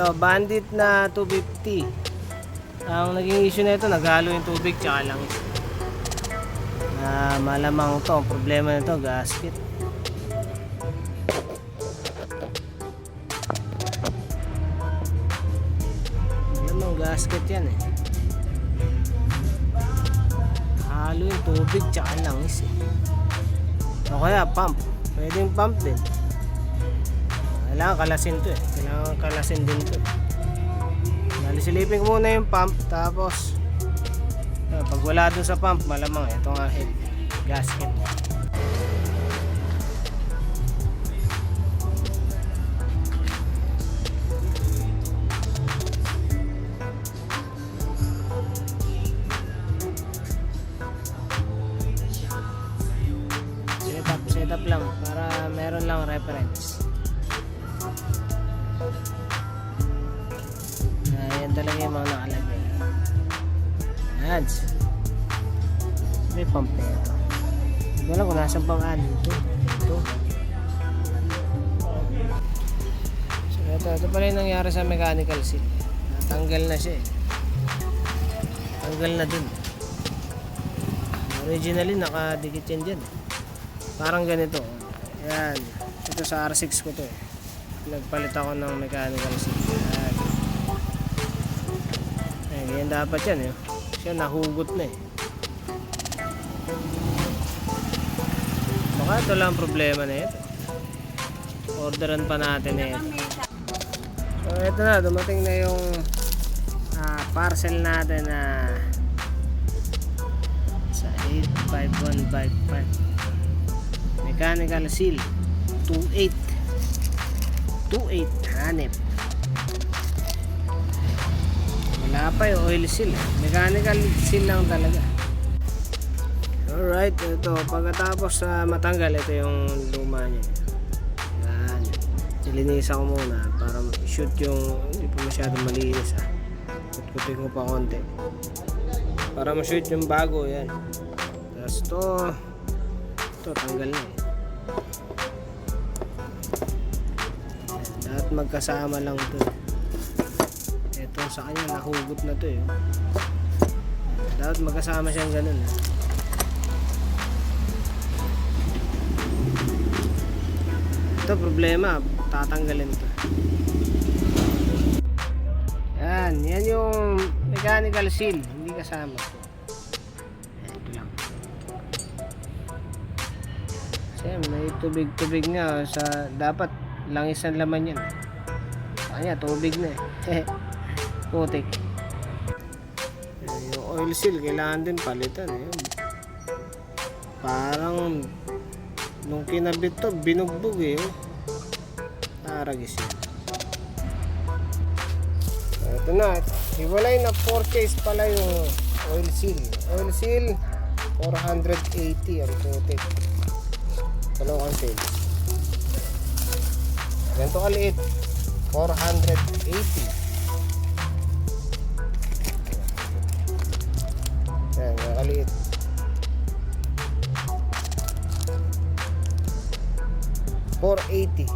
Ito, Bandit na 250. Ang naging issue na ito, naghalo yung tubig tsaka langis. Malamang to, ang problema nito, gasket. Malamang gasket yan eh. Halo yung tubig tsaka langis eh. O kaya pump, pwedeng pump din. Kailangan kalasin to eh. Kailangan kalasin din to eh. Nalisilipin ko muna yung pump. Tapos pag wala dun sa pump, malamang ito nga head gasket. Setup lang para meron lang reference. Ayan talaga yung mga nakalagay. Ads. May pump na ito. Hindi ko alam kung nasan pang ano ito. So ito pala yung nangyari sa mechanical seal. Natanggal na siya eh. Tanggal na dun. Originally nakadikit yan dyan. Parang ganito. Ayan. Ito sa R6 ko to eh. Nagpalit ako ng mechanical seal. Ayan. Ayan, ganyan dapat yan eh. Siya nahugot na eh. Baka ito lang problema na ito. Orderan pa natin eh. So ito na, dumating na yung parcel natin na sa 85155 mechanical seal 28 hanep. Wala pa yung oil seal, mechanical seal lang talaga. Alright, ito pagkatapos matanggal, ito yung luma nya. Yan, nilinisan ko muna para shoot yung hindi pa masyadong malinis kutkutin ko pa konti para ma-shoot yung bago. Yan, tapos ito tanggal na eh. Lahat magkasama lang ito. Ito sa kanya nahugot na to eh. Dapat magkasama siyang ganun eh. Ito problema, tatanggalin ito. Yan yung mechanical seal, hindi kasama ito. Ito lang. Kasi may tubig nga sa, dapat langis ang laman yan. Kaya tubig na eh. Putik. Yung oil seal kailangan din palitan eh. Parang nung kinabit to binugbog eh. Aragis yun. Ito na, hiwalay na purchase pala yung oil seal. Oil seal 480 ang putik. Dalawang sale. Ganito kaliit, 480. Yan, kaliit. $480.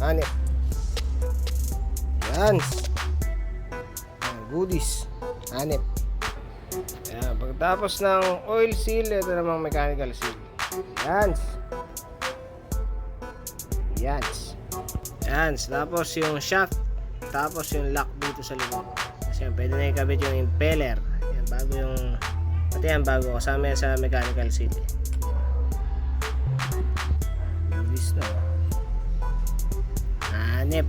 Hanep. Yan. Goodies. Hanep. Yan, pagkatapos ng oil seal, ito namang mechanical seal. Yan. Yan. Yan, tapos yung shaft, tapos yung lock dito sa likod. Kasi pwede na ikabit yung impeller. Yan, bago yung, pati yan bago, kasama yan sa mechanical seal. This na. Hanep.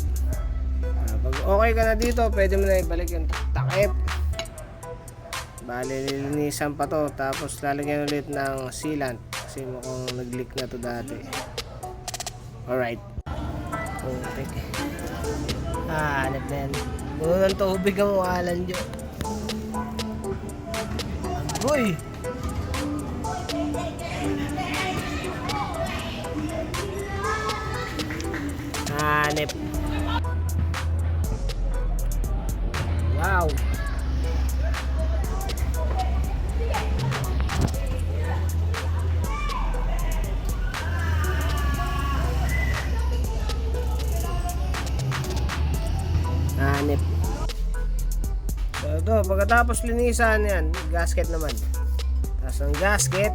Pag okay ka na dito, pwede mo na ibalik yung takip. Bale, lilinisan pa to, tapos lalagyan ulit ng sealant. Kasi mukhang nag-leak na to dati. Alright. Putik. Hanep na yan. Puno ng tubig ang walan dyan. Agoy! Hanep. Wow! Ito, pagkatapos linisan yan, gasket naman. Tapos ang gasket,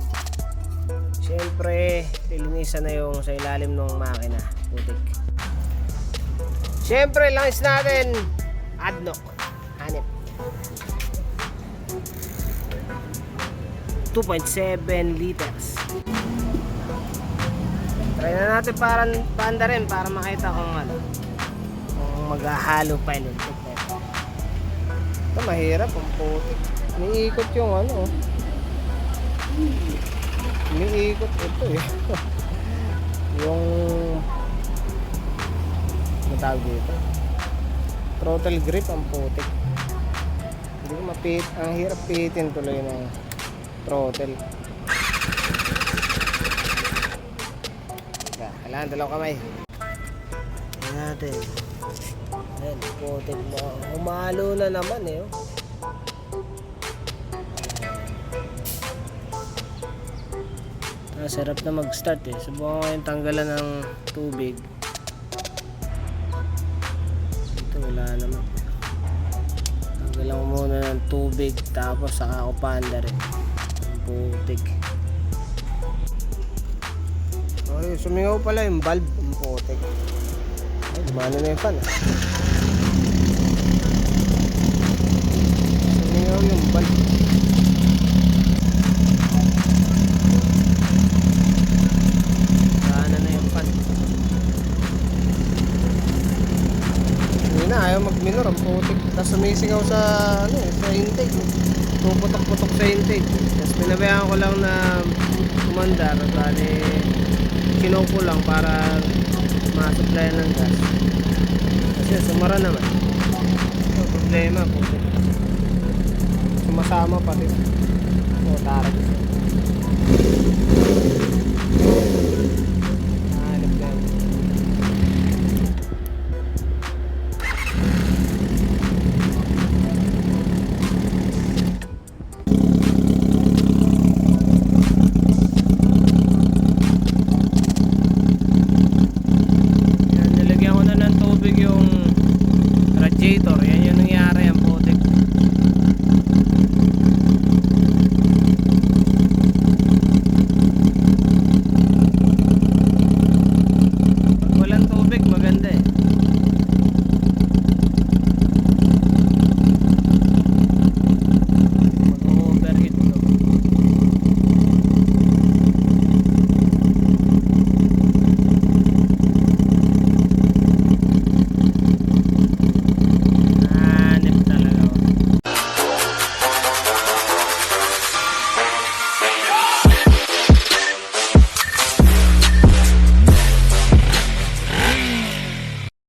syempre, lilinisan na yung sa ilalim ng makina. Putik. Syempre, langis natin, adnok. Hanip. 2.7 liters. Try na natin paanda rin para makita kung ano. Kung maghahalo pa yun. Ito mahirap, ang putik. Umiikot yung ano. Umiikot ito eh. Yung matawag dito. Throttle grip, ang putik. Hindi ko mapit. Ang hirap pitin tuloy ng throttle. Kailangan dalawang kamay. Tingnan natin. Ayan, putik mo. Humalo na naman eh. Sarap na mag-start eh. Subukan ko yung tanggalan ng tubig. Ito wala naman. Tanggalan ko muna ng tubig. Tapos saka ako paanda rin. Ang putik. Ay, sumingaw pala yung valve. Ang putik. Ay, dumano na yung fan ah. Sumingaw yung valve. Daanan na yung fan. Hindi na, ayaw mag-minor. Ang putik. Tapos sumisingaw sa, ano, sa intake. Puputok-putok sa intake. Tapos pinabayaan ko lang na umandar. Bali, kinuha ko lang para ma-supplyan ng gas. Kasi sumara naman. Ito problema po. Sumasama pati. O, tarag.